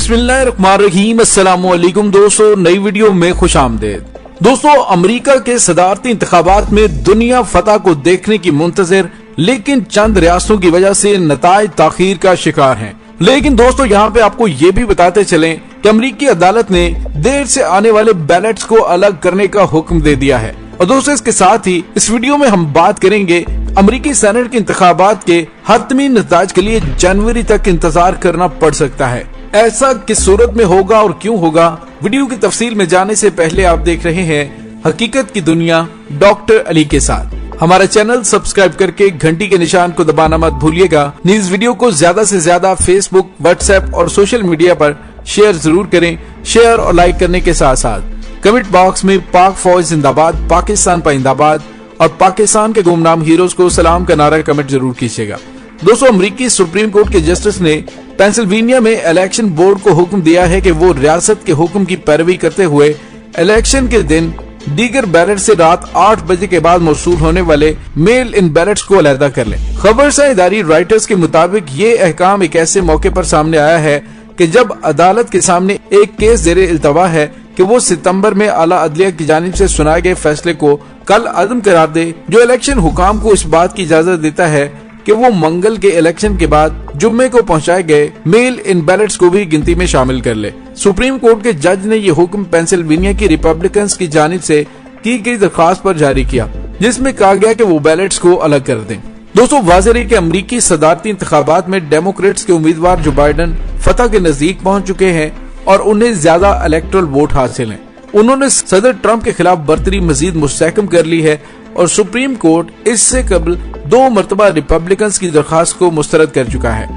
बिस्मिल्लाहिर्रहमानिर्रहीम। अस्सलामुअलैकुम दोस्तों, नई वीडियो में खुशामदीद। दोस्तों, अमेरिका के सदारती इंतखाबात में दुनिया फतह को देखने की मुंतजिर, लेकिन चंद रियासतों की वजह से नताइज ताखीर का शिकार हैं। लेकिन दोस्तों, यहाँ पे आपको ये भी बताते चलें कि अमेरिकी अदालत ने देर से आने वाले बैलेट्स को अलग करने का हुक्म दे दिया है। और दोस्तों, इसके साथ ही इस वीडियो में हम बात करेंगे अमेरिकी सेनेट के इंतखाबात के हतमी नताज के लिए जनवरी तक इंतजार करना पड़ सकता है। ऐसा किस सूरत में होगा और क्यों होगा, वीडियो की तफसील में जाने से पहले आप देख रहे हैं हकीकत की दुनिया डॉक्टर अली के साथ। हमारा चैनल सब्सक्राइब करके घंटी के निशान को दबाना मत भूलिएगा। इस वीडियो को ज्यादा से ज्यादा फेसबुक, व्हाट्सएप और सोशल मीडिया पर शेयर जरूर करें। शेयर और लाइक करने के साथ साथ कमेंट बॉक्स में पाक फौज जिंदाबाद, पाकिस्तान पाइंदाबाद और पाकिस्तान के गुमनाम हीरोज को सलाम का नारा कमेंट जरूर कीजिएगा। दोस्तों, अमेरिकी सुप्रीम कोर्ट के जस्टिस ने पेंसिल्वेनिया में इलेक्शन बोर्ड को हुक्म दिया है कि वो रियासत के हुक्म की पैरवी करते हुए इलेक्शन के दिन दीगर बैलेट से रात 8 बजे के बाद मौसूल होने वाले मेल इन बैलेट्स को अलहदा कर लें। खबरसां इदारी रॉयटर्स के मुताबिक ये अहकाम एक ऐसे मौके पर सामने आया है कि जब अदालत के सामने एक केस ज़ेरे इल्तवा है कि वो सितंबर में आला अदलिया की जानिब से सुनाए गए फैसले को कल अदम करार दे, जो इलेक्शन हुकाम को इस बात की इजाजत देता है कि वो मंगल के इलेक्शन के बाद जुम्मे को पहुंचाए गए मेल इन बैलेट्स को भी गिनती में शामिल कर ले। सुप्रीम कोर्ट के जज ने ये हुक्म पेंसिल्वेनिया की रिपब्लिकन्स की जानिब से की गई दरखास्त पर जारी किया, जिसमें कहा गया कि वो बैलेट्स को अलग कर दें। दोस्तों, वाज़ेह है कि अमरीकी सदारती इंतखाबात में डेमोक्रेट्स के उम्मीदवार जो बाइडन फतह के नजदीक पहुंच चुके हैं और उन्हें ज्यादा इलेक्टोरल वोट हासिल हैं। उन्होंने सदर ट्रंप के खिलाफ बर्तरी मजीद मुस्तहकम कर ली है और सुप्रीम कोर्ट इससे कबल 2 मरतबा रिपब्लिकन्स की दरखास्त को मुस्तरद कर चुका है,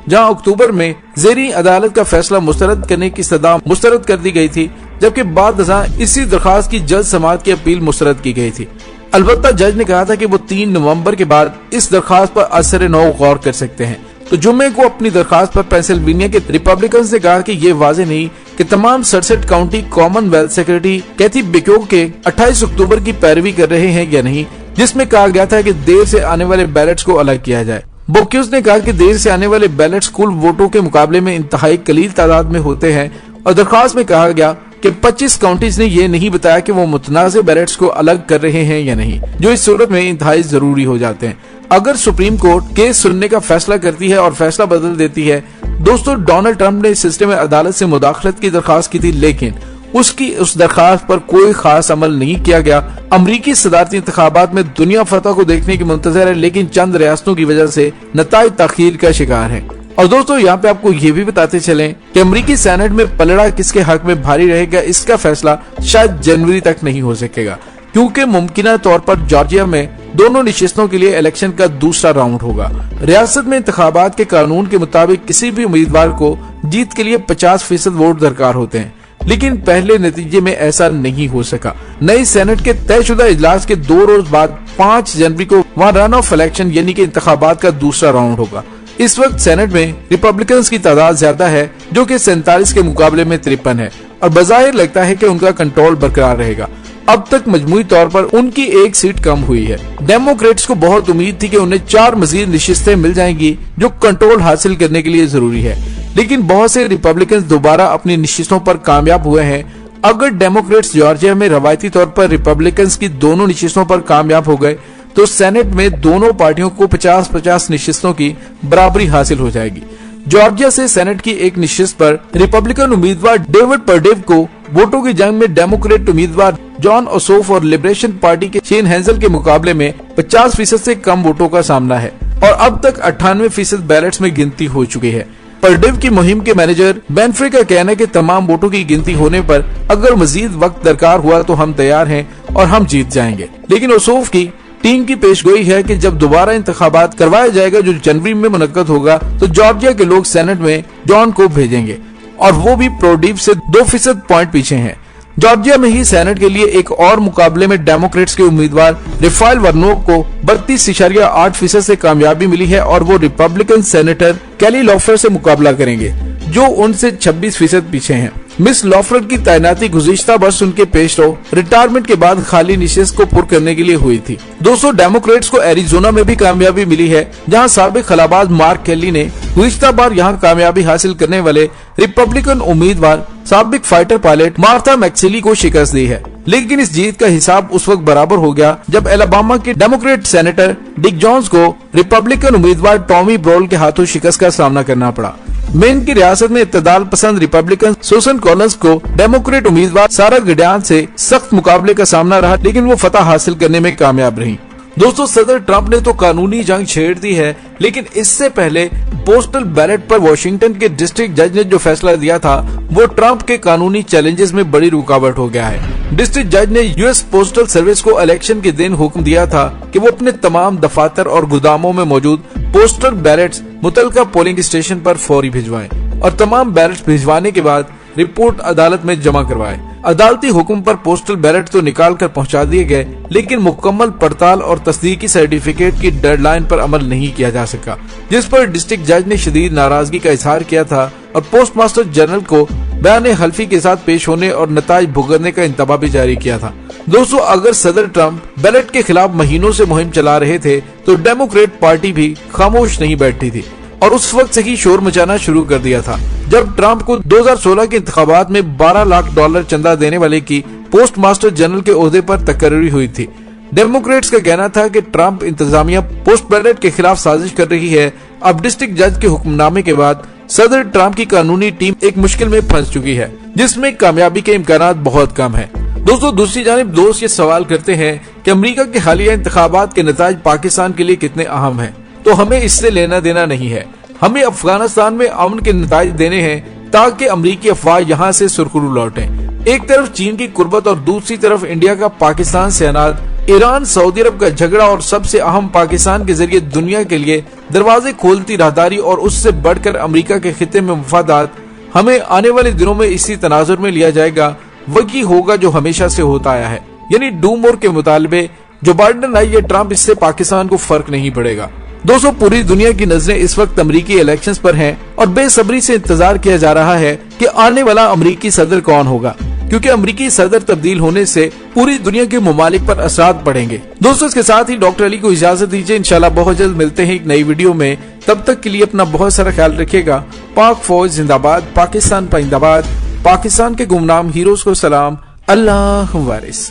जहां अक्टूबर में ज़ेरी अदालत का फैसला मुस्तरद करने की सदा मुस्तरद कर दी गई थी, जबकि बाद इसी दरखास्त की जज समाअत की अपील मुस्तरद की गई थी। अलबत्ता जज ने कहा था कि वो 3 नवंबर के बाद इस दरखास्त पर असर नौ गौर कर सकते हैं। तो जुम्मे को अपनी दरखास्त पर पेंसिल्वेनिया के रिपब्लिकन्स ने कहा कि ये वाज़ेह नहीं कि तमाम 67 काउंटी कॉमनवेल्थ सेक्रेटरी कैथी बेक्योक के 28 अक्टूबर की पैरवी कर रहे हैं या नहीं, जिसमें कहा गया था कि देर से आने वाले बैलेट्स को अलग किया जाए। बोक्यूस ने कहा कि देर से आने वाले बैलेट्स कुल वोटों के मुकाबले में इंतहाई कलील तादाद में होते हैं और दरखास्त में कहा गया कि 25 काउंटीज ने ये नहीं बताया कि वो मुतनाज़ बैलेट्स को अलग कर रहे हैं या नहीं, जो इस सूरत में इंतहाई जरूरी हो जाते हैं। अगर सुप्रीम कोर्ट केस सुनने का फैसला करती है और फैसला बदल देती है, दोस्तों, डोनाल्ड ट्रंप ने सिस्टम में अदालत से मुदाखलत की दरखास्त की थी, लेकिन उसकी उस दरखास्त पर कोई खास अमल नहीं किया गया। अमरीकी सदारती इंतखाबात में दुनिया फतह को देखने की मुंतजर है, लेकिन चंद रियासतों की वजह से नताइज ताखीर का शिकार है। और दोस्तों, यहाँ पे आपको ये भी बताते चलें कि अमरीकी सेनेट में पलड़ा किसके हक में भारी रहेगा, इसका फैसला शायद जनवरी तक नहीं हो सकेगा, क्योंकि मुमकिना तौर पर जॉर्जिया में दोनों नशिस्तों के लिए इलेक्शन का दूसरा राउंड होगा। रियासत में इंतखाबात के कानून के मुताबिक किसी भी उम्मीदवार को जीत के लिए 50% वोट दरकार होते हैं, लेकिन पहले नतीजे में ऐसा नहीं हो सका। नई सेनेट के तयशुदा इजलास के 2 रोज बाद 5 जनवरी को वहाँ रन ऑफ इलेक्शन यानी कि इंतखाबात का दूसरा राउंड होगा। इस वक्त सेनेट में रिपब्लिकन्स की तादाद ज्यादा है, जो कि 47 के मुकाबले में 53 है और बज़ाहिर लगता है कि उनका कंट्रोल बरकरार रहेगा। अब तक मजमूई तौर पर उनकी 1 सीट कम हुई है। डेमोक्रेट्स को बहुत उम्मीद थी कि उन्हें 4 मजीद नशिस्तें मिल जाएंगी, जो कंट्रोल हासिल करने के लिए जरूरी है, लेकिन बहुत से रिपब्लिकन्स दोबारा अपनी नशिस्तों पर कामयाब हुए हैं। अगर डेमोक्रेट्स जॉर्जिया में रवायती तौर पर रिपब्लिकन्स की दोनों नशिस्तों पर कामयाब हो गए, तो सेनेट में दोनों पार्टियों को 50-50 नशिस्तों की बराबरी हासिल हो जाएगी। जॉर्जिया से सेनेट की एक नशिस्त पर रिपब्लिकन उम्मीदवार डेविड परडेव को वोटों की जंग में डेमोक्रेट उम्मीदवार जॉन ओसोफ और लिबरेशन पार्टी के शेन हेंजल के मुकाबले में 50% से कम वोटों का सामना है और अब तक 98% बैलेट्स में गिनती हो चुकी है। परडेव की मुहिम के मैनेजर बेनफ्रे का कहना है कि तमाम वोटों की गिनती होने पर अगर मजीद वक्त दरकार हुआ तो हम तैयार हैं और हम जीत जाएंगे। लेकिन ओसोफ की टीम की पेशगोई है कि जब दोबारा इंतखाबात करवाया जाएगा, जो जनवरी में मुनक्कद होगा, तो जॉर्जिया के लोग सेनेट में जॉन को भेजेंगे और वो भी प्रोडीव से 2% पॉइंट पीछे हैं। जॉर्जिया में ही सेनेट के लिए एक और मुकाबले में डेमोक्रेट्स के उम्मीदवार राफेल वार्नोक को 32.8% से कामयाबी मिली है और वो रिपब्लिकन सेनेटर केली लॉफलर से मुकाबला करेंगे, जो उनसे 26% पीछे हैं। मिस लॉफलर की तैनाती गुज़िश्ता वर्ष उनके पेशरो रिटायरमेंट के बाद खाली निशेष को पुर करने के लिए हुई थी। दोस्तों, डेमोक्रेट्स को एरिजोना में भी कामयाबी मिली है, जहां साबिक खलाबाज मार्क केली ने गुज़िश्ता बार यहां कामयाबी हासिल करने वाले रिपब्लिकन उम्मीदवार साबिक फाइटर पायलट मार्था मैक्सिली को शिकस्त दी है। लेकिन इस जीत का हिसाब उस वक्त बराबर हो गया जब एलाबामा के डेमोक्रेट सेनेटर डिक जॉन्स को रिपब्लिकन उम्मीदवार टॉमी ब्रोल के हाथों शिकस्त का सामना करना पड़ा। मेन की रियासत में इत्तेदाल पसंद रिपब्लिकन सुसन कॉलिंस को डेमोक्रेट उम्मीदवार सारा गिडियन से सख्त मुकाबले का सामना रहा, लेकिन वो फतह हासिल करने में कामयाब रही। दोस्तों, सदर ट्रंप ने तो कानूनी जंग छेड़ दी है, लेकिन इससे पहले पोस्टल बैलेट पर वॉशिंगटन के डिस्ट्रिक्ट जज ने जो फैसला दिया था वो ट्रंप के कानूनी चैलेंजेस में बड़ी रुकावट हो गया है। डिस्ट्रिक्ट जज ने यूएस पोस्टल सर्विस को इलेक्शन के दिन हुक्म दिया था कि वो अपने तमाम दफातर और गोदामों में मौजूद पोस्टल बैलेट्स मुतलका पोलिंग स्टेशन पर फौरी भिजवाएं और तमाम बैलेट्स भिजवाने के बाद रिपोर्ट अदालत में जमा करवाएं। अदालती हुक्म पर पोस्टल बैलेट तो निकाल कर पहुंचा दिए गए, लेकिन मुकम्मल पड़ताल और तस्दीकी सर्टिफिकेट की डेडलाइन पर अमल नहीं किया जा सका, जिस पर डिस्ट्रिक्ट जज ने शदीद नाराजगी का इजहार किया था और पोस्ट मास्टर जनरल को बयान हल्फी के साथ पेश होने और नताइज भुगतने का इंतबा भी जारी किया था। दोस्तों, अगर सदर ट्रंप बैलेट के खिलाफ महीनों से मुहिम चला रहे थे तो डेमोक्रेट पार्टी भी खामोश नहीं बैठी थी और उस वक्त से ही शोर मचाना शुरू कर दिया था जब ट्रंप को 2016 के इंतखाबात में $12 लाख चंदा देने वाले की पोस्ट मास्टर जनरल के ओहदे पर तकर्री हुई थी। डेमोक्रेट्स का कहना था कि ट्रंप इंतजामिया पोस्ट बैलेट के खिलाफ साजिश कर रही है। अब डिस्ट्रिक्ट जज के हुक्मनामे के बाद सदर ट्रंप की कानूनी टीम एक मुश्किल में फंस चुकी है, जिसमें कामयाबी के इम्कानात बहुत कम है। दोस्तों, दूसरी जानिब दोस्त ये सवाल करते हैं कि अमेरिका के हालिया इंतखाबात के नताइज पाकिस्तान के लिए कितने अहम हैं। तो हमें इससे लेना देना नहीं है, हमें अफगानिस्तान में अमन के नताइज देने हैं ताकि अमरीकी अफवाह यहाँ से सुरखरू लौटें। एक तरफ चीन की कुर्बत और दूसरी तरफ इंडिया का पाकिस्तान से अनाज, ईरान सऊदी अरब का झगड़ा और सबसे अहम पाकिस्तान के जरिए दुनिया के लिए दरवाजे खोलती राहदारी और उससे बढ़कर अमेरिका के खिते में मुफादात हमें आने वाले दिनों में इसी तनाजुर में लिया जाएगा। वही होगा जो हमेशा से होता आया है, यानी डू मोर के मुतालबे जो बाइडेन आई या ट्रंप, इससे पाकिस्तान को फर्क नहीं पड़ेगा। दोस्तों, पूरी दुनिया की नजरें इस वक्त अमरीकी इलेक्शंस पर हैं और बेसब्री से इंतजार किया जा रहा है कि आने वाला अमरीकी सदर कौन होगा, क्योंकि अमरीकी सदर तब्दील होने से पूरी दुनिया के ममालिक पर असरात पड़ेंगे। दोस्तों, इसके साथ ही डॉक्टर अली को इजाजत दीजिए। इंशाल्लाह बहुत जल्द मिलते हैं एक नई वीडियो में। तब तक के लिए अपना बहुत सारा ख्याल रखिएगा। पाक फौज जिंदाबाद, पाकिस्तान पाइंदाबाद, पाकिस्तान के गुमनाम हीरोज को सलाम। अल्लाह वारिस।